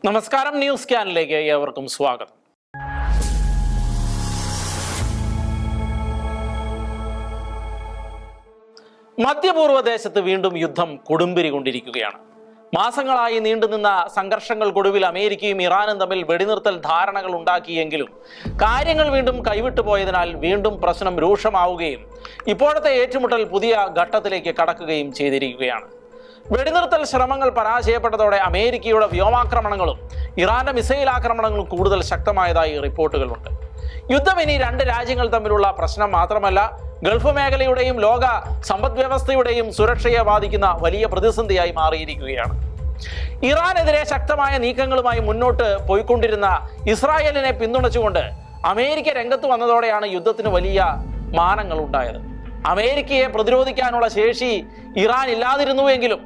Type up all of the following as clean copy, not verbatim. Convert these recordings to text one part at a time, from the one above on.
നമസ്കാരം, ന്യൂസ് സ്കാനിലേക്ക് ഏവർക്കും സ്വാഗതം. മധ്യപൂർവ്വദേശത്ത് വീണ്ടും യുദ്ധം കൊടുമ്പിരി കൊണ്ടിരിക്കുകയാണ്. മാസങ്ങളായി നീണ്ടുനിന്ന സംഘർഷങ്ങൾക്കൊടുവിൽ അമേരിക്കയും ഇറാനും തമ്മിൽ വെടിനിർത്തൽ ധാരണകൾ ഉണ്ടാക്കിയെങ്കിലും കാര്യങ്ങൾ വീണ്ടും കൈവിട്ടു പോയതിനാൽ വീണ്ടും പ്രശ്നം രൂക്ഷമാവുകയും ഇപ്പോഴത്തെ ഏറ്റുമുട്ടൽ പുതിയ ഘട്ടത്തിലേക്ക് കടക്കുകയും ചെയ്തിരിക്കുകയാണ്. വെടിനിർത്തൽ ശ്രമങ്ങൾ പരാജയപ്പെട്ടതോടെ അമേരിക്കയുടെ വ്യോമാക്രമണങ്ങളും ഇറാന്റെ മിസൈൽ ആക്രമണങ്ങളും കൂടുതൽ ശക്തമായതായി റിപ്പോർട്ടുകളുണ്ട്. യുദ്ധം ഇനി രണ്ട് രാജ്യങ്ങൾ തമ്മിലുള്ള പ്രശ്നം മാത്രമല്ല, ഗൾഫ് മേഖലയുടെയും ലോക സമ്പദ് വ്യവസ്ഥയുടെയും സുരക്ഷയെ ബാധിക്കുന്ന വലിയ പ്രതിസന്ധിയായി മാറിയിരിക്കുകയാണ്. ഇറാനെതിരെ ശക്തമായ നീക്കങ്ങളുമായി മുന്നോട്ട് പോയിക്കൊണ്ടിരുന്ന ഇസ്രായേലിനെ പിന്തുണച്ചുകൊണ്ട് അമേരിക്ക രംഗത്ത് വന്നതോടെയാണ് യുദ്ധത്തിന് വലിയ മാനങ്ങൾ ഉണ്ടായത്. അമേരിക്കയെ പ്രതിരോധിക്കാനുള്ള ശേഷി ഇറാൻ ഇല്ലാതിരുന്നുവെങ്കിലും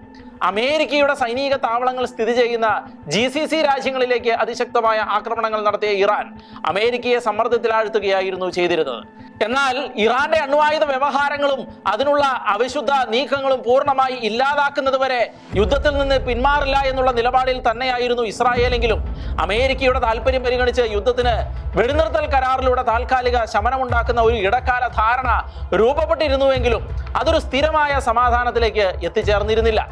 അമേരിക്കയുടെ സൈനിക താവളങ്ങൾ സ്ഥിതി ചെയ്യുന്ന GCC രാജ്യങ്ങളിലേക്ക് അതിശക്തമായ ആക്രമണങ്ങൾ നടത്തിയ ഇറാൻ അമേരിക്കയെ സമ്മർദ്ദത്തിലാഴ്ത്തുകയായിരുന്നു ചെയ്തിരുന്നത്. എന്നാൽ ഇറാന്റെ അണ്വായുധ വ്യവഹാരങ്ങളും അതിനുള്ള അവിശുദ്ധ നീക്കങ്ങളും പൂർണ്ണമായി ഇല്ലാതാക്കുന്നത് വരെ യുദ്ധത്തിൽ നിന്ന് പിന്മാറില്ല എന്നുള്ള നിലപാടിൽ തന്നെയായിരുന്നു ഇസ്രായേലെങ്കിലും അമേരിക്കയുടെ താല്പര്യം പരിഗണിച്ച് യുദ്ധത്തിന് വെടിനിർത്തൽ കരാറിലൂടെ താൽക്കാലിക ശമനമുണ്ടാക്കുന്ന ഒരു ഇടക്കാല ധാരണ രൂപപ്പെട്ടിരുന്നുവെങ്കിലും അതൊരു സ്ഥിരമായ സമാധാനത്തിലേക്ക് എത്തിച്ചേർന്നിരുന്നില്ല.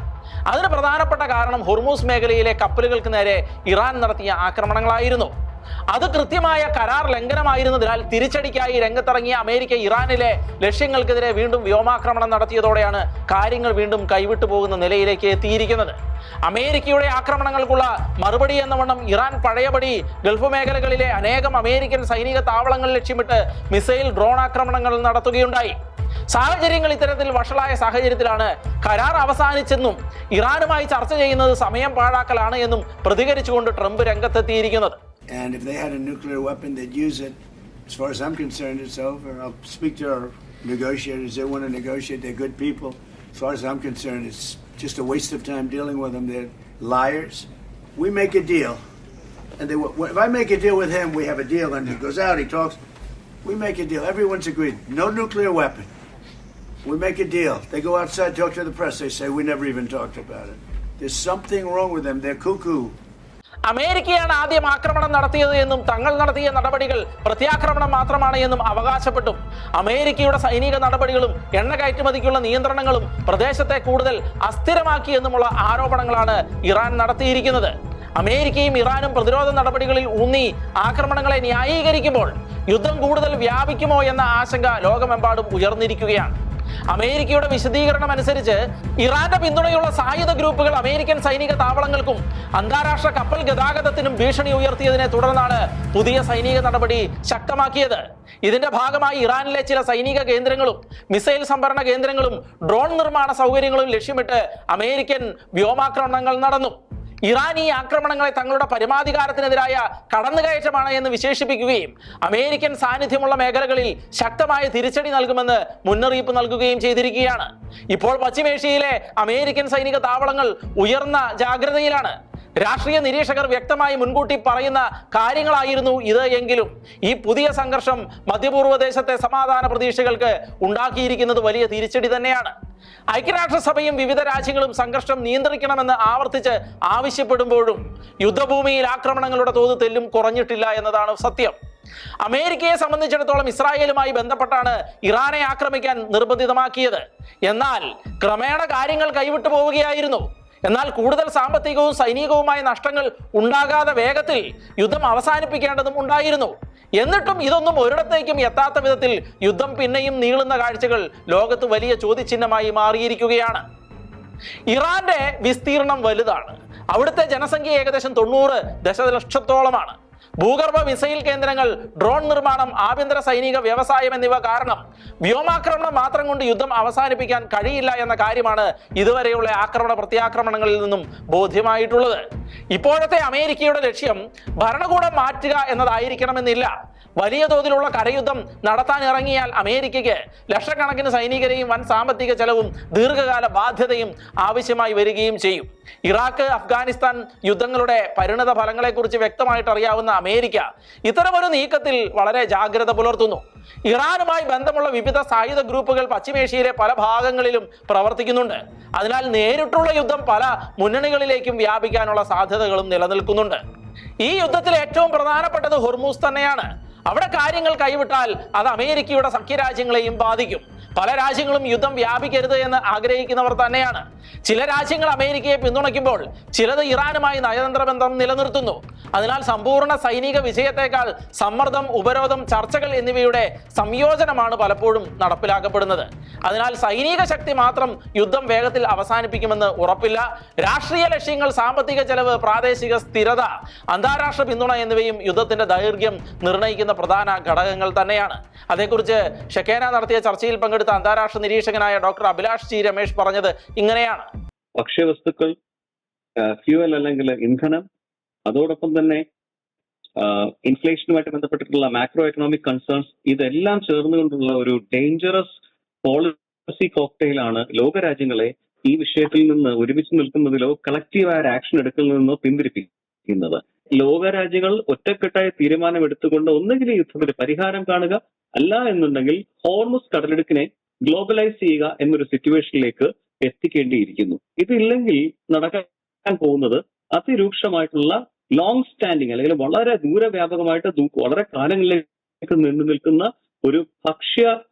അതിന് പ്രധാനപ്പെട്ട കാരണം ഹോർമൂസ് മേഖലയിലെ കപ്പലുകൾക്ക് നേരെ ഇറാൻ നടത്തിയ ആക്രമണങ്ങളായിരുന്നു. അത് കൃത്യമായ കരാർ ലംഘനമായിരുന്നതിനാൽ തിരിച്ചടിക്കായി രംഗത്തിറങ്ങിയ അമേരിക്ക ഇറാനിലെ ലക്ഷ്യങ്ങൾക്കെതിരെ വീണ്ടും വ്യോമാക്രമണം നടത്തിയതോടെയാണ് കാര്യങ്ങൾ വീണ്ടും കൈവിട്ടു പോകുന്ന നിലയിലേക്ക് എത്തിയിരിക്കുന്നത്. അമേരിക്കയുടെ ആക്രമണങ്ങൾക്കുള്ള മറുപടി എന്ന വണ്ണം ഇറാൻ പഴയപടി ഗൾഫ് മേഖലകളിലെ അനേകം അമേരിക്കൻ സൈനിക താവളങ്ങൾ ലക്ഷ്യമിട്ട് മിസൈൽ ഡ്രോൺ ആക്രമണങ്ങൾ നടത്തുകയുണ്ടായി. സാഹചര്യങ്ങൾ ഇത്തരത്തിൽ വഷളായ സാഹചര്യത്തിലാണ് കരാർ അവസാനിച്ചെന്നും ഇറാനുമായി ചർച്ച ചെയ്യുന്നത് സമയം പാഴാക്കലാണ് എന്നും പ്രതികരിച്ചുകൊണ്ട് Trump രംഗത്തെത്തിയിരിക്കുന്നത്. And if they had a nuclear weapon, they'd use it. As far as I'm concerned, it's over. I'll speak to our negotiators. They want to negotiate. They're good people. As far as I'm concerned, it's just a waste of time dealing with them. They're liars. We make a deal. And if I make a deal with him, we have a deal. And he goes out, he talks. We make a deal. Everyone's agreed. No nuclear weapon. We make a deal. They go outside, talk to the press. They say, we never even talked about it. There's something wrong with them. They're cuckoo. അമേരിക്കയാണ് ആദ്യം ആക്രമണം നടത്തിയത് എന്നും തങ്ങൾ നടത്തിയ നടപടികൾ പ്രത്യാക്രമണം മാത്രമാണ് എന്നും അവകാശപ്പെട്ടു. അമേരിക്കയുടെ സൈനിക നടപടികളും എണ്ണ കയറ്റുമതിക്കുള്ള നിയന്ത്രണങ്ങളും പ്രദേശത്തെ കൂടുതൽ അസ്ഥിരമാക്കിയെന്നുമുള്ള ആരോപണങ്ങളാണ് ഇറാൻ നടത്തിയിരിക്കുന്നത്. അമേരിക്കയും ഇറാനും പ്രതിരോധ നടപടികളിൽ ഊന്നി ആക്രമണങ്ങളെ ന്യായീകരിക്കുമ്പോൾ യുദ്ധം കൂടുതൽ വ്യാപിക്കുമോ എന്ന ആശങ്ക ലോകമെമ്പാടും ഉയർന്നിരിക്കുകയാണ്. അമേരിക്കയുടെ വിശദീകരണം അനുസരിച്ച് ഇറാന്റെ പിന്തുണയുള്ള സായുധ ഗ്രൂപ്പുകൾ അമേരിക്കൻ സൈനിക താവളങ്ങൾക്കും അന്താരാഷ്ട്ര കപ്പൽ ഗതാഗതത്തിനും ഭീഷണി ഉയർത്തിയതിനെ തുടർന്നാണ് പുതിയ സൈനിക നടപടി ശക്തമാക്കിയത്. ഇതിന്റെ ഭാഗമായി ഇറാനിലെ ചില സൈനിക കേന്ദ്രങ്ങളും മിസൈൽ സംഭരണ കേന്ദ്രങ്ങളും ഡ്രോൺ നിർമ്മാണ സൗകര്യങ്ങളും ലക്ഷ്യമിട്ട് അമേരിക്കൻ വ്യോമാക്രമണങ്ങൾ നടന്നു. ഇറാൻ ഈ ആക്രമണങ്ങളെ തങ്ങളുടെ പരമാധികാരത്തിനെതിരായ കടന്നുകയറ്റമാണ് എന്ന് വിശേഷിപ്പിക്കുകയും അമേരിക്കൻ സാന്നിധ്യമുള്ള മേഖലകളിൽ ശക്തമായ തിരിച്ചടി നൽകുമെന്ന് മുന്നറിയിപ്പ് നൽകുകയും ചെയ്തിരിക്കുകയാണ്. ഇപ്പോൾ പശ്ചിമേഷ്യയിലെ അമേരിക്കൻ സൈനിക താവളങ്ങൾ ഉയർന്ന ജാഗ്രതയിലാണ്. രാഷ്ട്രീയ നിരീക്ഷകർ വ്യക്തമായി മുൻകൂട്ടി പറയുന്ന കാര്യങ്ങളായിരുന്നു ഇത് എങ്കിലും ഈ പുതിയ സംഘർഷം മധ്യപൂർവ്വദേശത്തെ സമാധാന പ്രതീക്ഷകൾക്ക് ഉണ്ടാക്കിയിരിക്കുന്നത് വലിയ തിരിച്ചടി തന്നെയാണ്. ഐക്യരാഷ്ട്രസഭയും വിവിധ രാജ്യങ്ങളും സംഘർഷം നിയന്ത്രിക്കണമെന്ന് ആവർത്തിച്ച് ആവശ്യപ്പെടുമ്പോഴും യുദ്ധഭൂമിയിൽ ആക്രമണങ്ങളുടെ തോത് തെല്ലും കുറഞ്ഞിട്ടില്ല എന്നതാണ് സത്യം. അമേരിക്കയെ സംബന്ധിച്ചിടത്തോളം ഇസ്രായേലുമായി ബന്ധപ്പെട്ടാണ് ഇറാനെ ആക്രമിക്കാൻ നിർബന്ധിതമാക്കിയത്. എന്നാൽ ക്രമേണ കാര്യങ്ങൾ കൈവിട്ടു പോവുകയായിരുന്നു. എന്നാൽ കൂടുതൽ സാമ്പത്തികവും സൈനികവുമായ നഷ്ടങ്ങൾ ഉണ്ടാകാതെ വേഗത്തിൽ യുദ്ധം അവസാനിപ്പിക്കേണ്ടതും ഉണ്ടായിരുന്നു. എന്നിട്ടും ഇതൊന്നും ഒരിടത്തേക്കും എത്താത്ത വിധത്തിൽ യുദ്ധം പിന്നെയും നീളുന്ന കാഴ്ചകൾ ലോകത്ത് വലിയ ചോദ്യചിഹ്നമായി മാറിയിരിക്കുകയാണ്. ഇറാന്റെ വിസ്തീർണം വലുതാണ്. അവിടുത്തെ ജനസംഖ്യ ഏകദേശം 90 ദശലക്ഷത്തോളമാണ്. ഭൂഗർഭ മിസൈൽ കേന്ദ്രങ്ങൾ, ഡ്രോൺ നിർമ്മാണം, ആഭ്യന്തര സൈനിക വ്യവസായം എന്നിവ കാരണം വ്യോമാക്രമണം മാത്രം കൊണ്ട് യുദ്ധം അവസാനിപ്പിക്കാൻ കഴിയില്ല എന്ന കാര്യമാണ് ഇതുവരെയുള്ള ആക്രമണ പ്രത്യാക്രമണങ്ങളിൽ നിന്നും ബോധ്യമായിട്ടുള്ളത്. ഇപ്പോഴത്തെ അമേരിക്കയുടെ ലക്ഷ്യം ഭരണകൂടം മാറ്റുക എന്നതായിരിക്കണമെന്നില്ല. വലിയ തോതിലുള്ള കരയുദ്ധം നടത്താൻ ഇറങ്ങിയാൽ അമേരിക്കയ്ക്ക് ലക്ഷക്കണക്കിന് സൈനികരെയും വൻ സാമ്പത്തിക ചെലവും ദീർഘകാല ബാധ്യതയും ആവശ്യമായി വരികയും ചെയ്യും. ഇറാഖ്, അഫ്ഗാനിസ്ഥാൻ യുദ്ധങ്ങളുടെ പരിണത ഫലങ്ങളെക്കുറിച്ച് വ്യക്തമായിട്ട് അറിയാവുന്ന അമേരിക്ക ഇത്തരമൊരു നീക്കത്തിൽ വളരെ ജാഗ്രത പുലർത്തുന്നു. ഇറാനുമായി ബന്ധമുള്ള വിവിധ സായുധ ഗ്രൂപ്പുകൾ പശ്ചിമേഷ്യയിലെ പല ഭാഗങ്ങളിലും പ്രവർത്തിക്കുന്നുണ്ട്. അതിനാൽ നേരിട്ടുള്ള യുദ്ധം പല മുന്നണികളിലേക്കും വ്യാപിക്കാനുള്ള സാധ്യതകളും നിലനിൽക്കുന്നുണ്ട്. ഈ യുദ്ധത്തിൽ ഏറ്റവും പ്രധാനപ്പെട്ടത് ഹോർമൂസ് തന്നെയാണ്. അവിടെ കാര്യങ്ങൾ കൈവിട്ടാൽ അത് അമേരിക്കയുടെ സഖ്യരാജ്യങ്ങളെയും ബാധിക്കും. പല രാജ്യങ്ങളും യുദ്ധം വ്യാപിക്കരുത് എന്ന് ആഗ്രഹിക്കുന്നവർ തന്നെയാണ്. ചില രാജ്യങ്ങൾ അമേരിക്കയെ പിന്തുണയ്ക്കുമ്പോൾ ചിലത് ഇറാനുമായി നയതന്ത്ര ബന്ധം നിലനിർത്തുന്നു. അതിനാൽ സമ്പൂർണ്ണ സൈനിക വിജയത്തെക്കാൾ സമ്മർദ്ദം, ഉപരോധം, ചർച്ചകൾ എന്നിവയുടെ സംയോജനമാണ് പലപ്പോഴും നടപ്പിലാക്കപ്പെടുന്നത്. അതിനാൽ സൈനിക ശക്തി മാത്രം യുദ്ധം വേഗത്തിൽ അവസാനിപ്പിക്കുമെന്ന് ഉറപ്പില്ല. രാഷ്ട്രീയ ലക്ഷ്യങ്ങൾ, സാമ്പത്തിക ചെലവ്, പ്രാദേശിക സ്ഥിരത, അന്താരാഷ്ട്ര പിന്തുണ എന്നിവയും യുദ്ധത്തിന്റെ ദൈർഘ്യം നിർണ്ണയിക്കുന്ന പ്രധാന ഘടകങ്ങൾ തന്നെയാണ്. അതേക്കുറിച്ച് ഷെക്കേന നടത്തിയ ചർച്ചയിൽ പങ്കെടുത്ത അന്താരാഷ്ട്ര നിരീക്ഷകനായ ഡോക്ടർ അഭിലാഷ് ജി രമേശ് പറഞ്ഞത് ഇങ്ങനെയാണ്. ഭക്ഷ്യവസ്തുക്കൾ, ഫ്യൂവൽ അല്ലെങ്കിൽ ഇന്ധനം, അതോടൊപ്പം തന്നെ ഇൻഫ്ലേഷനുമായിട്ട് ബന്ധപ്പെട്ടിട്ടുള്ള മാക്രോ എക്കണോമിക് കൺസേൺസ്, ഇതെല്ലാം ചേർന്നുകൊണ്ടുള്ള ഒരു ഡേഞ്ചറസ് പോളിസി കോക്ടെയിലാണ് ലോകരാജ്യങ്ങളെ ഈ വിഷയത്തിൽ നിന്ന് ഒരുമിച്ച് നിൽക്കുന്നതിലോ കളക്റ്റീവായ ആക്ഷൻ എടുക്കുന്നതിനോ പിന്തിരിപ്പിക്കുന്നത്. ലോകരാജ്യങ്ങൾ ഒറ്റക്കെട്ടായ തീരുമാനമെടുത്തുകൊണ്ട് ഒന്നുകിൽ യുദ്ധത്തിന് പരിഹാരം കാണുക, അല്ല എന്നുണ്ടെങ്കിൽ ഹോർമുസ് കടലിടുക്കിനെ ഗ്ലോബലൈസ് ചെയ്യുക എന്നൊരു സിറ്റുവേഷനിലേക്ക് എത്തിക്കേണ്ടിയിരിക്കുന്നു. ഇതില്ലെങ്കിൽ നടക്കാൻ പോകുന്നത് അതിരൂക്ഷമായിട്ടുള്ള ലോങ് സ്റ്റാൻഡിങ് അല്ലെങ്കിൽ വളരെ ദൂരവ്യാപകമായിട്ട് വളരെ കാലങ്ങളിലേക്ക് നീണ്ടു നിൽക്കുന്ന ഒരു ഭക്ഷ്യ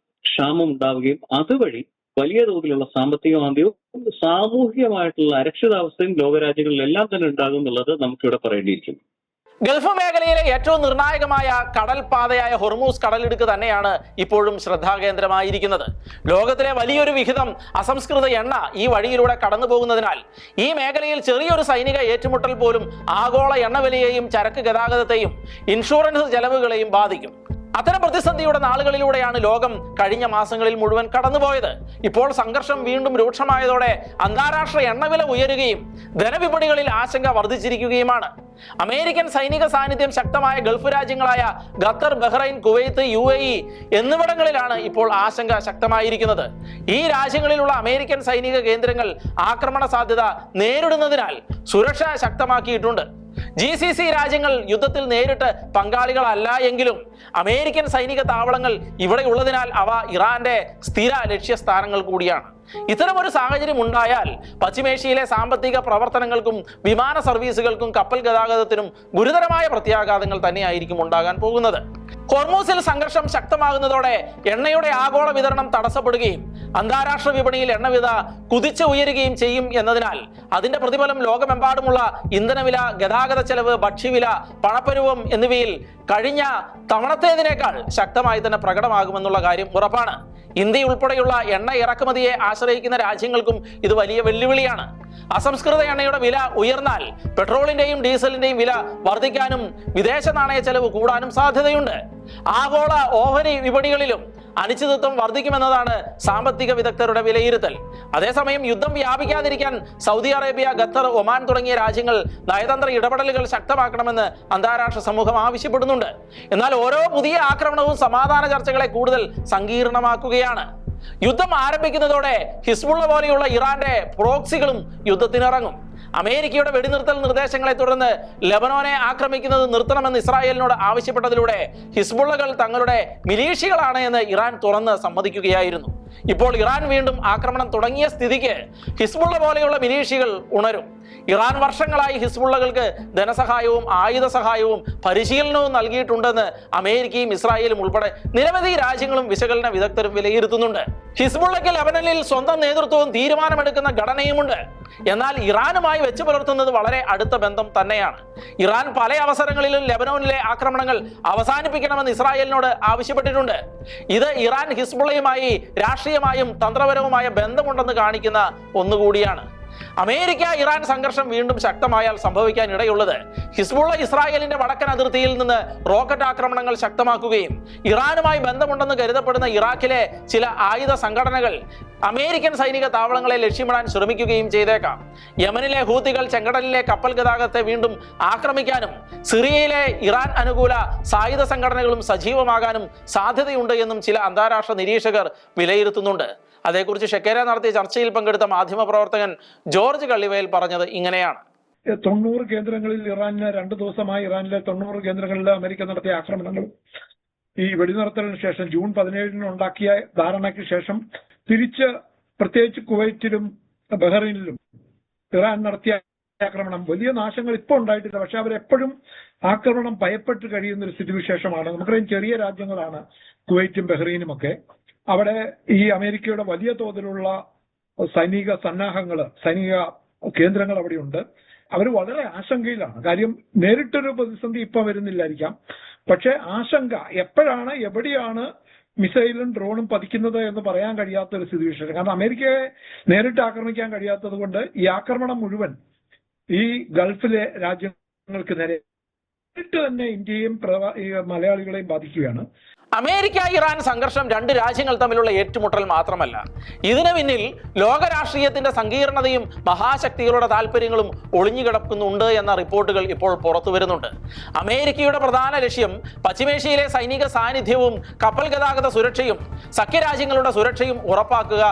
ക്ഷാമം ഉണ്ടാവുകയും അതുവഴി വലിയ തോതിലുള്ള സാമ്പത്തിക മാന്ദ്യവും സാമൂഹികമായിട്ടുള്ള അരക്ഷിതാവസ്ഥയും ലോകരാജ്യങ്ങളിലെല്ലാം തന്നെ ഉണ്ടാകും എന്നുള്ളത് നമുക്കിവിടെ പറയേണ്ടിയിരിക്കുന്നു. ഗൾഫ് മേഖലയിലെ ഏറ്റവും നിർണായകമായ കടൽപാതയായ ഹോർമൂസ് കടലിടുക്ക് തന്നെയാണ് ഇപ്പോഴും ശ്രദ്ധാകേന്ദ്രമായിരിക്കുന്നത്. ലോകത്തിലെ വലിയൊരു വിഹിതം അസംസ്കൃത എണ്ണ ഈ വഴിയിലൂടെ കടന്നു പോകുന്നതിനാൽ ഈ മേഖലയിൽ ചെറിയൊരു സൈനിക ഏറ്റുമുട്ടൽ പോലും ആഗോള എണ്ണവിലയെയും ചരക്ക് ഗതാഗതത്തെയും ഇൻഷുറൻസ് ചെലവുകളെയും ബാധിക്കും. അത്തരം പ്രതിസന്ധിയുടെ നാളുകളിലൂടെയാണ് ലോകം കഴിഞ്ഞ മാസങ്ങളിൽ മുഴുവൻ കടന്നുപോയത്. ഇപ്പോൾ സംഘർഷം വീണ്ടും രൂക്ഷമായതോടെ അന്താരാഷ്ട്ര എണ്ണവില ഉയരുകയും ധനവിപണികളിൽ ആശങ്ക വർദ്ധിച്ചിരിക്കുകയുമാണ്. അമേരിക്കൻ സൈനിക സാന്നിധ്യം ശക്തമായ ഗൾഫ് രാജ്യങ്ങളായ ഖത്തർ, ബഹ്റൈൻ, കുവൈത്ത്, UAE എന്നിവിടങ്ങളിലാണ് ഇപ്പോൾ ആശങ്ക ശക്തമായിരിക്കുന്നത്. ഈ രാജ്യങ്ങളിലുള്ള അമേരിക്കൻ സൈനിക കേന്ദ്രങ്ങൾ ആക്രമണ സാധ്യത നേരിടുന്നതിനാൽ സുരക്ഷ ശക്തമാക്കിയിട്ടുണ്ട്. GCC രാജ്യങ്ങൾ യുദ്ധത്തിൽ നേരിട്ട് പങ്കാളികളല്ല എങ്കിലും അമേരിക്കൻ സൈനിക താവളങ്ങൾ ഇവിടെ ഉള്ളതിനാൽ അവ ഇറാന്റെ സ്ഥിര ലക്ഷ്യസ്ഥാനങ്ങൾ കൂടിയാണ്. ഇത്തരമൊരു സാഹചര്യം ഉണ്ടായാൽ പശ്ചിമേഷ്യയിലെ സാമ്പത്തിക പ്രവർത്തനങ്ങൾക്കും വിമാന സർവീസുകൾക്കും കപ്പൽ ഗതാഗതത്തിനും ഗുരുതരമായ പ്രത്യാഘാതങ്ങൾ തന്നെയായിരിക്കും ഉണ്ടാകാൻ പോകുന്നത്. ഹോർമൂസിൽ സംഘർഷം ശക്തമാകുന്നതോടെ എണ്ണയുടെ ആഗോള വിതരണം തടസ്സപ്പെടുകയും അന്താരാഷ്ട്ര വിപണിയിൽ എണ്ണവില കുതിച്ച് ഉയരുകയും ചെയ്യും എന്നതിനാൽ അതിന്റെ പ്രതിഫലം ലോകമെമ്പാടുമുള്ള ഇന്ധനവില, ഗതാഗത ചെലവ്, ഭക്ഷ്യവില, പണപ്പെരുവം എന്നിവയിൽ കഴിഞ്ഞ തവണത്തേതിനേക്കാൾ ശക്തമായി തന്നെ പ്രകടമാകുമെന്നുള്ള കാര്യം ഉറപ്പാണ്. ഇന്ത്യ ഉൾപ്പെടെയുള്ള എണ്ണ ഇറക്കുമതിയെ ആശ്രയിക്കുന്ന രാജ്യങ്ങൾക്കും ഇത് വലിയ വെല്ലുവിളിയാണ്. അസംസ്കൃത എണ്ണയുടെ വില ഉയർന്നാൽ പെട്രോളിന്റെയും ഡീസലിന്റെയും വില വർദ്ധിക്കാനും വിദേശ നാണയ ചെലവ് കൂടാനും സാധ്യതയുണ്ട്. ആഗോള ഓഹരി വിപണികളിലും അനിശ്ചിതത്വം വർദ്ധിക്കുമെന്നതാണ് സാമ്പത്തിക വിദഗ്ധരുടെ വിലയിരുത്തൽ. അതേസമയം യുദ്ധം വ്യാപിക്കാതിരിക്കാൻ സൗദി അറേബ്യ, ഖത്തർ, ഒമാൻ തുടങ്ങിയ രാജ്യങ്ങൾ നയതന്ത്ര ഇടപെടലുകൾ ശക്തമാക്കണമെന്ന് അന്താരാഷ്ട്ര സമൂഹം ആവശ്യപ്പെടുന്നുണ്ട്. എന്നാൽ ഓരോ പുതിയ ആക്രമണവും സമാധാന ചർച്ചകളെ കൂടുതൽ സങ്കീർണമാക്കുകയാണ്. യുദ്ധം ആരംഭിക്കുന്നതോടെ ഹിസ്ബുള്ള പോലെയുള്ള ഇറാന്റെ പ്രോക്സികളും യുദ്ധത്തിനിറങ്ങും. അമേരിക്കയുടെ വെടിനിർത്തൽ നിർദ്ദേശങ്ങളെ തുടർന്ന് ലെബനോനെ ആക്രമിക്കുന്നത് നിർത്തണമെന്ന് ഇസ്രായേലിനോട് ആവശ്യപ്പെട്ടതിലൂടെ ഹിസ്ബുള്ളകൾ തങ്ങളുടെ മിലീഷ്യകളാണ് എന്ന് ഇറാൻ തുറന്ന് സമ്മതിക്കുകയായിരുന്നു. ഇപ്പോൾ ഇറാൻ വീണ്ടും ആക്രമണം തുടങ്ങിയ സ്ഥിതിക്ക് ഹിസ്ബുള്ള പോലെയുള്ള മിലീഷ്യകൾ ഉണരും. ഇറാൻ വർഷങ്ങളായി ഹിസ്ബുള്ളകൾക്ക് ധനസഹായവും ആയുധ സഹായവും പരിശീലനവും നൽകിയിട്ടുണ്ടെന്ന് അമേരിക്കയും ഇസ്രായേലും ഉൾപ്പെടെ നിരവധി രാജ്യങ്ങളും വിശകലന വിദഗ്ധരും വിലയിരുത്തുന്നുണ്ട്. ഹിസ്ബുള്ളയ്ക്ക് ലെബനനിൽ സ്വന്തം നേതൃത്വവും തീരുമാനമെടുക്കുന്ന ഘടനയുമുണ്ട്. എന്നാൽ ഇറാനുമായി വെച്ചു പുലർത്തുന്നത് വളരെ അടുത്ത ബന്ധം തന്നെയാണ്. ഇറാൻ പല അവസരങ്ങളിലും ലെബനോനിലെ ആക്രമണങ്ങൾ അവസാനിപ്പിക്കണമെന്ന് ഇസ്രായേലിനോട് ആവശ്യപ്പെട്ടിട്ടുണ്ട്. ഇത് ഇറാൻ ഹിസ്ബുള്ളയുമായി രാഷ്ട്രീയമായും തന്ത്രപരവുമായ ബന്ധമുണ്ടെന്ന് കാണിക്കുന്ന ഒന്നുകൂടിയാണ്. അമേരിക്ക ഇറാൻ സംഘർഷം വീണ്ടും ശക്തമായാൽ സംഭവിക്കാൻ ഇടയുള്ളത് ഹിസ്ബുള്ള ഇസ്രായേലിന്റെ വടക്കൻ അതിർത്തിയിൽ നിന്ന് റോക്കറ്റ് ആക്രമണങ്ങൾ ശക്തമാക്കുകയും ഇറാനുമായി ബന്ധമുണ്ടെന്ന് കരുതപ്പെടുന്ന ഇറാഖിലെ ചില ആയുധ സംഘടനകൾ അമേരിക്കൻ സൈനിക താവളങ്ങളെ ലക്ഷ്യമിടാൻ ശ്രമിക്കുകയും ചെയ്തേക്കാം. യമനിലെ ഹൂത്തികൾ ചെങ്കടലിലെ കപ്പൽ ഗതാഗതത്തെ വീണ്ടും ആക്രമിക്കാനും സിറിയയിലെ ഇറാൻ അനുകൂല സായുധ സംഘടനകളും സജീവമാകാനും സാധ്യതയുണ്ട് എന്നും ചില അന്താരാഷ്ട്ര നിരീക്ഷകർ വിലയിരുത്തുന്നുണ്ട്. അതേക്കുറിച്ച് ഷെക്കേന നടത്തിയ ചർച്ചയിൽ പങ്കെടുത്ത മാധ്യമപ്രവർത്തകൻ ജോർജ് കള്ളിവയൽ പറഞ്ഞത് ഇങ്ങനെയാണ്. 90 കേന്ദ്രങ്ങളിൽ ഇറാനിലെ 2 ദിവസമായി ഇറാനിലെ 90 കേന്ദ്രങ്ങളിൽ അമേരിക്ക നടത്തിയ ആക്രമണങ്ങളും ഈ വെടിനിർത്തലിന് ശേഷം ജൂൺ 17 ഉണ്ടാക്കിയ ധാരണയ്ക്ക് ശേഷം തിരിച്ച് പ്രത്യേകിച്ച് കുവൈറ്റിലും ബഹ്റൈനിലും ഇറാൻ നടത്തിയ ആക്രമണം വലിയ നാശങ്ങൾ ഇപ്പോൾ ഉണ്ടായിട്ടില്ല. പക്ഷെ അവരെപ്പോഴും ആക്രമണം ഭയപ്പെട്ട് കഴിയുന്ന ഒരു സ്ഥിതിവിശേഷമാണ്. നമുക്കറിയാം ചെറിയ രാജ്യങ്ങളാണ് കുവൈറ്റും ബഹ്റൈനും ഒക്കെ. അവിടെ ഈ അമേരിക്കയുടെ വലിയ തോതിലുള്ള സൈനിക സന്നാഹങ്ങള്, സൈനിക കേന്ദ്രങ്ങൾ അവിടെയുണ്ട്. അവർ വളരെ ആശങ്കയിലാണ്. കാര്യം നേരിട്ടൊരു പ്രതിസന്ധി ഇപ്പം വരുന്നില്ലായിരിക്കാം, പക്ഷെ ആശങ്ക എപ്പോഴാണ് എവിടെയാണ് മിസൈലും ഡ്രോണും പതിക്കുന്നത് എന്ന് പറയാൻ കഴിയാത്ത ഒരു സ്ഥിതിവിശേഷം. കാരണം അമേരിക്കയെ നേരിട്ട് ആക്രമിക്കാൻ കഴിയാത്തത് കൊണ്ട് ഈ ആക്രമണം മുഴുവൻ ഈ ഗൾഫിലെ രാജ്യങ്ങൾക്ക് നേരിട്ട് തന്നെ ഇന്ത്യയും മലയാളികളെയും ബാധിക്കുകയാണ്. അമേരിക്ക ഇറാൻ സംഘർഷം രണ്ട് രാജ്യങ്ങൾ തമ്മിലുള്ള ഏറ്റുമുട്ടൽ മാത്രമല്ല, ഇതിന് പിന്നിൽ ലോക രാഷ്ട്രീയത്തിന്റെ സങ്കീർണതയും മഹാശക്തികളുടെ താല്പര്യങ്ങളും ഒളിഞ്ഞുകിടക്കുന്നുണ്ട് എന്ന റിപ്പോർട്ടുകൾ ഇപ്പോൾ പുറത്തു വരുന്നുണ്ട്. അമേരിക്കയുടെ പ്രധാന ലക്ഷ്യം പശ്ചിമേഷ്യയിലെ സൈനിക സാന്നിധ്യവും കപ്പൽ ഗതാഗത സുരക്ഷയും സഖ്യരാജ്യങ്ങളുടെ സുരക്ഷയും ഉറപ്പാക്കുക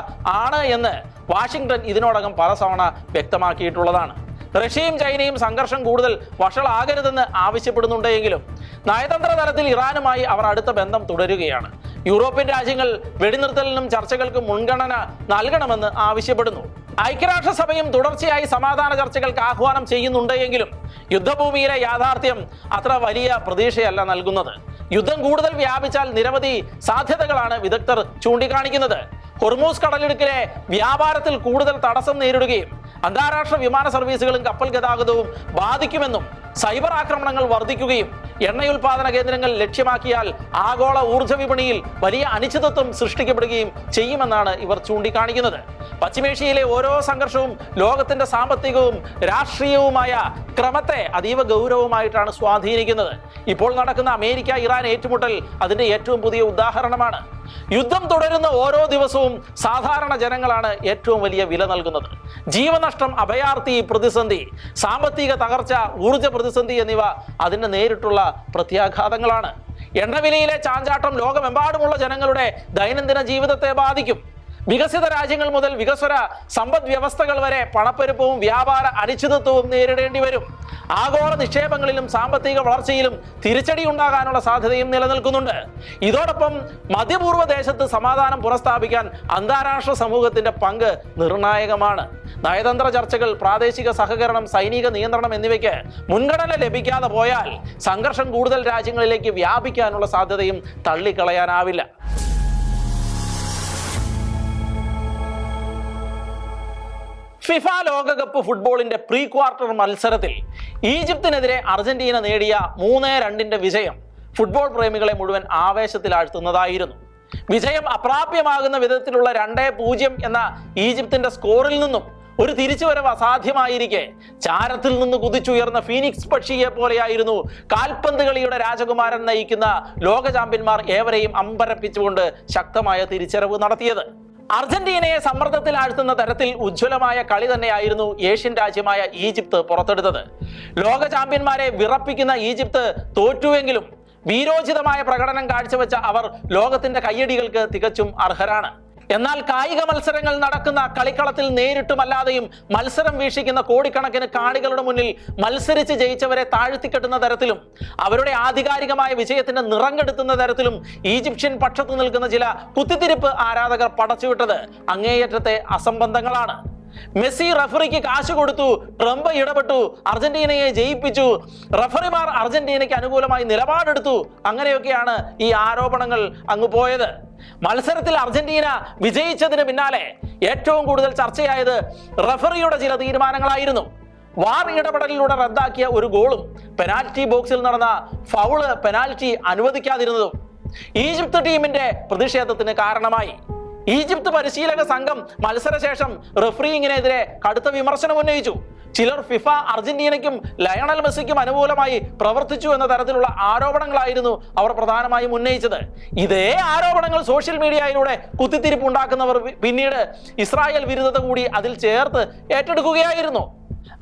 ആണ് എന്ന് വാഷിംഗ്ടൺ ഇതിനോടകം പലതവണ വ്യക്തമാക്കിയിട്ടുള്ളതാണ്. റഷ്യയും ചൈനയും സംഘർഷം കൂടുതൽ വഷളാകരുതെന്ന് ആവശ്യപ്പെടുന്നുണ്ടെങ്കിലും നയതന്ത്ര തലത്തിൽ ഇറാനുമായി അവർ അടുത്ത ബന്ധം തുടരുകയാണ്. യൂറോപ്യൻ രാജ്യങ്ങൾ വെടിനിർത്തലിനും ചർച്ചകൾക്കും മുൻഗണന നൽകണമെന്ന് ആവശ്യപ്പെടുന്നു. ഐക്യരാഷ്ട്രസഭയും തുടർച്ചയായി സമാധാന ചർച്ചകൾക്ക് ആഹ്വാനം ചെയ്യുന്നുണ്ടെങ്കിലും യുദ്ധഭൂമിയിലെ യാഥാർത്ഥ്യം അത്ര വലിയ പ്രതീക്ഷയല്ല നൽകുന്നത്. യുദ്ധം കൂടുതൽ വ്യാപിച്ചാൽ നിരവധി സാധ്യതകളാണ് വിദഗ്ധർ ചൂണ്ടിക്കാണിക്കുന്നത്. ഹൊർമൂസ് കടലിടുക്കിലെ വ്യാപാരത്തിൽ കൂടുതൽ തടസ്സം നേരിടുകയും അന്താരാഷ്ട്ര വിമാന സർവീസുകളും കപ്പൽ ഗതാഗതവും ബാധിക്കുമെന്നും സൈബർ ആക്രമണങ്ങൾ വർദ്ധിക്കുകയും എണ്ണയുൽപാദന കേന്ദ്രങ്ങൾ ലക്ഷ്യമാക്കിയാൽ ആഗോള ഊർജ്ജ വിപണിയിൽ വലിയ അനിശ്ചിതത്വം സൃഷ്ടിക്കപ്പെടുകയും ചെയ്യുമെന്നാണ് ഇവർ ചൂണ്ടിക്കാണിക്കുന്നത്. പശ്ചിമേഷ്യയിലെ ഓരോ സംഘർഷവും ലോകത്തിന്റെ സാമ്പത്തികവും രാഷ്ട്രീയവുമായ ക്രമത്തെ അതീവ ഗൗരവമായിട്ടാണ് സ്വാധീനിക്കുന്നത്. ഇപ്പോൾ നടക്കുന്ന അമേരിക്ക ഇറാൻ ഏറ്റുമുട്ടൽ അതിന്റെ ഏറ്റവും പുതിയ ഉദാഹരണമാണ്. യുദ്ധം തുടരുന്ന ഓരോ ദിവസവും സാധാരണ ജനങ്ങളാണ് ഏറ്റവും വലിയ വില നൽകുന്നത്. ജീവനഷ്ടം, അഭയാർത്ഥി പ്രതിസന്ധി, സാമ്പത്തിക തകർച്ച, ഊർജ്ജ പ്രതിസന്ധി എന്നിവ അതിന് നേരിട്ടുള്ള പ്രത്യാഘാതങ്ങളാണ്. എണ്ണവിലയിലെ ചാഞ്ചാട്ടം ലോകമെമ്പാടുമുള്ള ജനങ്ങളുടെ ദൈനംദിന ജീവിതത്തെ ബാധിക്കും. വികസിത രാജ്യങ്ങൾ മുതൽ വികസ്വര സമ്പദ് വ്യവസ്ഥകൾ വരെ പണപ്പെരുപ്പവും വ്യാപാര അനിശ്ചിതത്വവും നേരിടേണ്ടി വരും. ആഗോള നിക്ഷേപങ്ങളിലും സാമ്പത്തിക വളർച്ചയിലും തിരിച്ചടി ഉണ്ടാകാനുള്ള സാധ്യതയും നിലനിൽക്കുന്നുണ്ട്. ഇതോടൊപ്പം മധ്യപൂർവ്വ ദേശത്ത് സമാധാനം പുനഃസ്ഥാപിക്കാൻ അന്താരാഷ്ട്ര സമൂഹത്തിന്റെ പങ്ക് നിർണായകമാണ്. നയതന്ത്ര ചർച്ചകൾ, പ്രാദേശിക സഹകരണം, സൈനിക നിയന്ത്രണം എന്നിവയ്ക്ക് മുൻഗണന ലഭിക്കാതെ പോയാൽ സംഘർഷം കൂടുതൽ രാജ്യങ്ങളിലേക്ക് വ്യാപിക്കാനുള്ള സാധ്യതയും തള്ളിക്കളയാനാവില്ല. ഫിഫ ലോകകപ്പ് ഫുട്ബോളിന്റെ പ്രീ ക്വാർട്ടർ മത്സരത്തിൽ ഈജിപ്തിനെതിരെ അർജന്റീന നേടിയ 3-2 വിജയം ഫുട്ബോൾ പ്രേമികളെ മുഴുവൻ ആവേശത്തിലാഴ്ത്തുന്നതായിരുന്നു. വിജയം അപ്രാപ്യമാകുന്ന വിധത്തിലുള്ള 2-0 എന്ന ഈജിപ്തിന്റെ സ്കോറിൽ നിന്നും ഒരു തിരിച്ചുവരവ് അസാധ്യമായിരിക്കെ ചാരത്തിൽ നിന്ന് കുതിച്ചുയർന്ന ഫീനിക്സ് പക്ഷിയെ പോലെയായിരുന്നു കാൽപന്ത് കളിയുടെ രാജകുമാരൻ നയിക്കുന്ന ലോക ചാമ്പ്യന്മാർ ഏവരെയും അമ്പരപ്പിച്ചുകൊണ്ട് ശക്തമായ തിരിച്ചറിവ് നടത്തിയത്. അർജന്റീനയെ സമ്മർദ്ദത്തിലാഴ്ത്തുന്ന തരത്തിൽ ഉജ്ജ്വലമായ കളി തന്നെയായിരുന്നു ഏഷ്യൻ രാജ്യമായ ഈജിപ്ത് പുറത്തെടുത്തത്. ലോക ചാമ്പ്യന്മാരെ വിറപ്പിക്കുന്ന ഈജിപ്ത് തോറ്റുവെങ്കിലും വീരോചിതമായ പ്രകടനം കാഴ്ചവെച്ച അവർ ലോകത്തിന്റെ കയ്യടികൾക്ക് തികച്ചും അർഹരാണ്. എന്നാൽ കായിക മത്സരങ്ങൾ നടക്കുന്ന കളിക്കളത്തിൽ നേരിട്ടുമല്ലാതെയും മത്സരം വീക്ഷിക്കുന്ന കോടിക്കണക്കിന് കാണികളുടെ മുന്നിൽ മത്സരിച്ച് ജയിച്ചവരെ താഴ്ത്തിക്കെട്ടുന്ന തരത്തിലും അവരുടെ ആധികാരികമായ വിജയത്തിന്റെ നിറം കെടുത്തുന്ന തരത്തിലും ഈജിപ്ഷ്യൻ പക്ഷത്തു നിൽക്കുന്ന ചില കുത്തിത്തിരിപ്പ് ആരാധകർ പടച്ചുവിട്ടത് അങ്ങേയറ്റത്തെ അസംബന്ധങ്ങളാണ്. മെസ്സി റഫറിക്ക് കാശ് കൊടുത്തു, ട്രംപ് ഇടപെട്ടു, അർജന്റീനയെ ജയിപ്പിച്ചു, റഫറിമാർ അർജന്റീനയ്ക്ക് അനുകൂലമായി നിലപാടെടുത്തു, അങ്ങനെയൊക്കെയാണ് ഈ ആരോപണങ്ങൾ അങ്ങ് പോയത്. മത്സരത്തിൽ അർജന്റീന വിജയിച്ചതിന് പിന്നാലെ ഏറ്റവും കൂടുതൽ ചർച്ചയായത് റഫറിയുടെ ചില തീരുമാനങ്ങളായിരുന്നു. വാർ ഇടപെടലിലൂടെ റദ്ദാക്കിയ ഒരു ഗോളും പെനാൽറ്റി ബോക്സിൽ നടന്ന ഫൗള് പെനാൽറ്റി അനുവദിക്കാതിരുന്നതും ഈജിപ്ത് ടീമിന്റെ പ്രതിഷേധത്തിന് കാരണമായി. ഈജിപ്ത് പരിശീലക സംഘം മത്സരശേഷം റഫറിങ്ങിനെതിരെ കടുത്ത വിമർശനം ഉന്നയിച്ചു. ചിലർ ഫിഫ അർജന്റീനയ്ക്കും ലയണൽ മെസ്സിക്കും അനുകൂലമായി പ്രവർത്തിച്ചു എന്ന തരത്തിലുള്ള ആരോപണങ്ങളായിരുന്നു അവർ പ്രധാനമായും ഉന്നയിച്ചത്. ഇതേ ആരോപണങ്ങൾ സോഷ്യൽ മീഡിയയിലൂടെ കുത്തിത്തിരിപ്പ് ഉണ്ടാക്കുന്നവർ പിന്നീട് ഇസ്രായേൽ വിരുദ്ധത കൂടി അതിൽ ചേർത്ത് ഏറ്റെടുക്കുകയായിരുന്നു.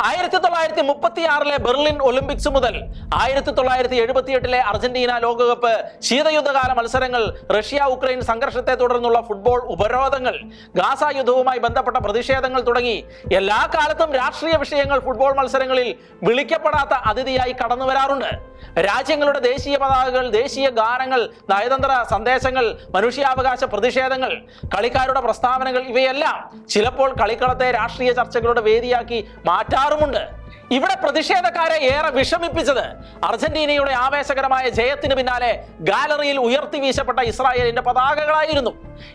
1936 ബെർലിൻ ഒളിമ്പിക്സ് മുതൽ 1978 അർജന്റീന ലോകകപ്പ്, ശീതയുദ്ധകാല മത്സരങ്ങൾ, റഷ്യ ഉക്രൈൻ സംഘർഷത്തെ തുടർന്നുള്ള ഫുട്ബോൾ ഉപരോധങ്ങൾ, ഗാസ യുദ്ധവുമായി ബന്ധപ്പെട്ട പ്രതിഷേധങ്ങൾ തുടങ്ങി എല്ലാ കാലത്തും രാഷ്ട്രീയ വിഷയങ്ങൾ ഫുട്ബോൾ മത്സരങ്ങളിൽ വിളിക്കപ്പെടാത്ത അതിഥിയായി കടന്നു വരാറുണ്ട്. രാജ്യങ്ങളുടെ ദേശീയ പതാകകൾ, ദേശീയ ഗാനങ്ങൾ, നയതന്ത്ര സന്ദേശങ്ങൾ, മനുഷ്യാവകാശ പ്രതിഷേധങ്ങൾ, കളിക്കാരുടെ പ്രസ്താവനകൾ ഇവയെല്ലാം ചിലപ്പോൾ കളിക്കളത്തെ രാഷ്ട്രീയ ചർച്ചകളുടെ വേദിയാക്കി മാറ്റാറുമുണ്ട്. ഇവിടെ പ്രതിഷേധക്കാരെ ഏറെ വിഷമിപ്പിച്ചത് അർജന്റീനയുടെ ആവേശകരമായ ജയത്തിന് പിന്നാലെ ഗാലറിയിൽ ഉയർത്തി വീശപ്പെട്ട ഇസ്രായേലിന്റെ പതാകകളായിരുന്നു.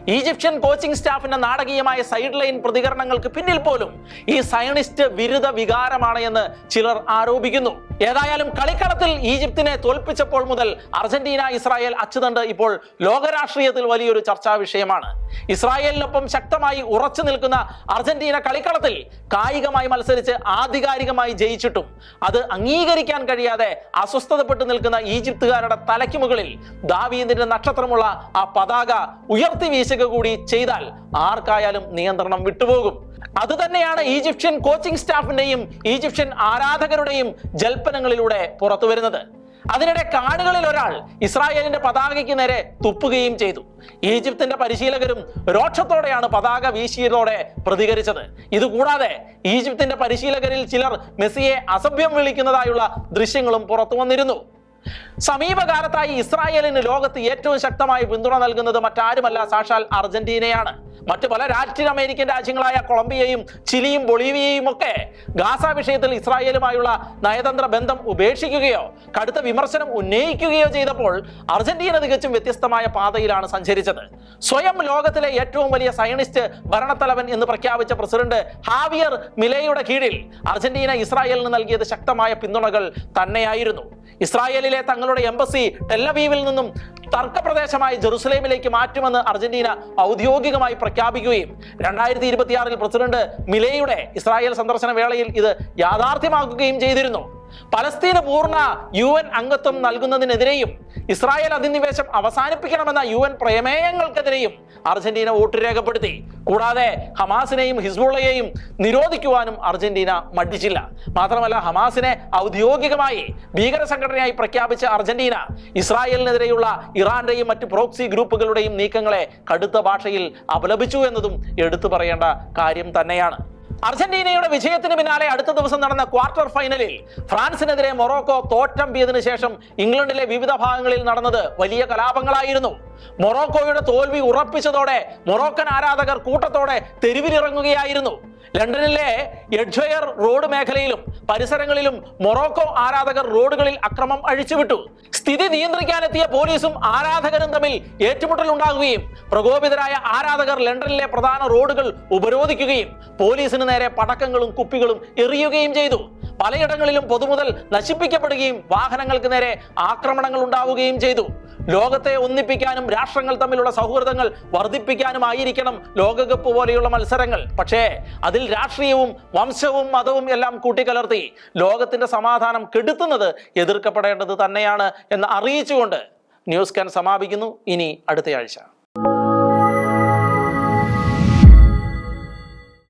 ഈജിപ്ഷ്യൻ കോച്ചിംഗ് സ്റ്റാഫിന്റെ നാടകീയമായ സൈഡ് ലൈൻ പ്രതികരണങ്ങൾക്ക് പിന്നിൽ പോലും ഈ സയണിസ്റ്റ് വിരുദ്ധ വികാരമാണ് എന്ന് ചിലർ ആരോപിക്കുന്നു. ഏതായാലും കളിക്കളത്തിൽ ഈജിപ്തിനെ തോൽപ്പിച്ചപ്പോൾ മുതൽ അർജന്റീന ഇസ്രായേൽ അച്ചുതണ്ട് ഇപ്പോൾ ലോകരാഷ്ട്രീയത്തിൽ വലിയൊരു ചർച്ചാ വിഷയമാണ്. ഇസ്രായേലിനൊപ്പം ശക്തമായി ഉറച്ചു നിൽക്കുന്ന അർജന്റീന കളിക്കളത്തിൽ കായികമായി മത്സരിച്ച് ആധികാരികമായി ജയിച്ചിട്ടും അത് അംഗീകരിക്കാൻ കഴിയാതെ അസ്വസ്ഥതപ്പെട്ടു നിൽക്കുന്ന ഈജിപ്തുകാരുടെ തലയ്ക്ക് മുകളിൽ ദാവീദിന്റെ നക്ഷത്രമുള്ള ആ പതാക ഉയർത്തി വീശുക കൂടി ചെയ്താൽ ആർക്കായാലും നിയന്ത്രണം വിട്ടുപോകും. അതുതന്നെയാണ് ഈജിപ്ഷ്യൻ കോച്ചിംഗ് സ്റ്റാഫിന്റെയും ഈജിപ്ഷ്യൻ ആരാധകരുടെയും ജൽപ്പനങ്ങളിലൂടെ പുറത്തു വരുന്നത്. അതിനിടെ കാണികളിൽ ഒരാൾ ഇസ്രായേലിന്റെ പതാകയ്ക്ക് നേരെ തുപ്പുകയും ചെയ്തു. ഈജിപ്തിന്റെ പരിശീലകരും രോക്ഷത്തോടെയാണ് പതാക വീശിയതോടെ പ്രതികരിച്ചത്. ഇതുകൂടാതെ ഈജിപ്തിന്റെ പരിശീലകരിൽ ചിലർ മെസ്സിയെ അസഭ്യം വിളിക്കുന്നതായുള്ള ദൃശ്യങ്ങളും പുറത്തു വന്നിരുന്നു. സമീപകാലത്തായി ഇസ്രായേലിന് ലോകത്ത് ഏറ്റവും ശക്തമായി പിന്തുണ നൽകുന്നത് മറ്റാരുമല്ല, സാക്ഷാൽ അർജന്റീനയാണ്. മറ്റു പല ലാറ്റിൻ അമേരിക്കൻ രാജ്യങ്ങളായ കൊളംബിയയും ചിലിയും ബൊളീവിയയും ഒക്കെ ഗാസ വിഷയത്തിൽ ഇസ്രായേലുമായുള്ള നയതന്ത്ര ബന്ധം ഉപേക്ഷിക്കുകയോ കടുത്ത വിമർശനം ഉന്നയിക്കുകയോ ചെയ്തപ്പോൾ അർജന്റീന തികച്ചും വ്യത്യസ്തമായ പാതയിലാണ് സഞ്ചരിച്ചത്. സ്വയം ലോകത്തിലെ ഏറ്റവും വലിയ സയണിസ്റ്റ് ഭരണത്തലവൻ എന്ന് പ്രഖ്യാപിച്ച പ്രസിഡന്റ് ഹാവിയർ മിലേയുടെ കീഴിൽ അർജന്റീന ഇസ്രായേലിന് നൽകിയത് ശക്തമായ പിന്തുണകൾ തന്നെയായിരുന്നു. ഇസ്രായേലിലെ തങ്ങളുടെ എംബസി ടെല്ലവീവിൽ നിന്നും തർക്കപ്രദേശമായ ജെറുസലേമിലേക്ക് മാറ്റുമെന്ന് അർജന്റീന ഔദ്യോഗികമായി പ്രഖ്യാപിക്കുകയും 2026 പ്രസിഡന്റ് മിലേയുടെ ഇസ്രായേൽ സന്ദർശന വേളയിൽ ഇത് യാഥാർത്ഥ്യമാക്കുകയും ചെയ്തിരുന്നു. പലസ്തീന് പൂർണ്ണ UN അംഗത്വം നൽകുന്നതിനെതിരെയും ഇസ്രായേൽ അധിനിവേശം അവസാനിപ്പിക്കണമെന്ന UN പ്രമേയങ്ങൾക്കെതിരെയും അർജന്റീന വോട്ട് രേഖപ്പെടുത്തി. കൂടാതെ ഹമാസിനെയും ഹിസ്ബുള്ളയെയും നിരോധിക്കുവാനും അർജന്റീന മടിച്ചില്ല. മാത്രമല്ല, ഹമാസിനെ ഔദ്യോഗികമായി ഭീകര സംഘടനയായി പ്രഖ്യാപിച്ച അർജന്റീന ഇസ്രായേലിനെതിരെയുള്ള ഇറാന്റെയും മറ്റ് പ്രോക്സി ഗ്രൂപ്പുകളുടെയും നീക്കങ്ങളെ കടുത്ത ഭാഷയിൽ അപലപിച്ചു എന്നതും എടുത്തു പറയേണ്ട കാര്യം തന്നെയാണ്. അർജന്റീനയുടെ വിജയത്തിന് പിന്നാലെ അടുത്ത ദിവസം നടന്ന ക്വാർട്ടർ ഫൈനലിൽ ഫ്രാൻസിനെതിരെ മൊറോക്കോ തോറ്റമ്പിയതിനു ശേഷം ഇംഗ്ലണ്ടിലെ വിവിധ ഭാഗങ്ങളിൽ നടന്നത് വലിയ കലാപങ്ങളായിരുന്നു. മൊറോക്കോയുടെ തോൽവി ഉറപ്പിച്ചതോടെ മൊറോക്കൻ ആരാധകർ കൂട്ടത്തോടെ തെരുവിലിറങ്ങുകയായിരുന്നു. ലണ്ടനിലെ എഡ്ജ്വെയർ റോഡ് മേഖലയിലും പരിസരങ്ങളിലും മൊറോക്കോ ആരാധകർ റോഡുകളിൽ അക്രമം അഴിച്ചുവിട്ടു. സ്ഥിതി നിയന്ത്രിക്കാനെത്തിയ പോലീസും ആരാധകരും തമ്മിൽ ഏറ്റുമുട്ടൽ ഉണ്ടാകുകയും പ്രകോപിതരായ ആരാധകർ ലണ്ടനിലെ പ്രധാന റോഡുകൾ ഉപരോധിക്കുകയും പോലീസിന് നേരെ പടക്കങ്ങളും കുപ്പികളും എറിയുകയും ചെയ്തു. പലയിടങ്ങളിലും പൊതുമുതൽ നശിപ്പിക്കപ്പെടുകയും വാഹനങ്ങൾക്ക് നേരെ ആക്രമണങ്ങൾ ഉണ്ടാവുകയും ചെയ്തു. ലോകത്തെ ഒന്നിപ്പിക്കാനും രാഷ്ട്രങ്ങൾ തമ്മിലുള്ള സൗഹൃദങ്ങൾ വർദ്ധിപ്പിക്കാനുമായിരിക്കണം ലോകകപ്പ് പോലെയുള്ള മത്സരങ്ങൾ. പക്ഷേ അതിൽ രാഷ്ട്രീയവും വംശവും മതവും എല്ലാം കൂട്ടിക്കലർത്തി ലോകത്തിന്റെ സമാധാനം കെടുത്തുന്നത് എതിർക്കപ്പെടേണ്ടത് തന്നെയാണ് എന്ന് അറിയിച്ചുകൊണ്ട് ന്യൂസ് ക്യാൻ സമാപിക്കുന്നു. ഇനി അടുത്തയാഴ്ച.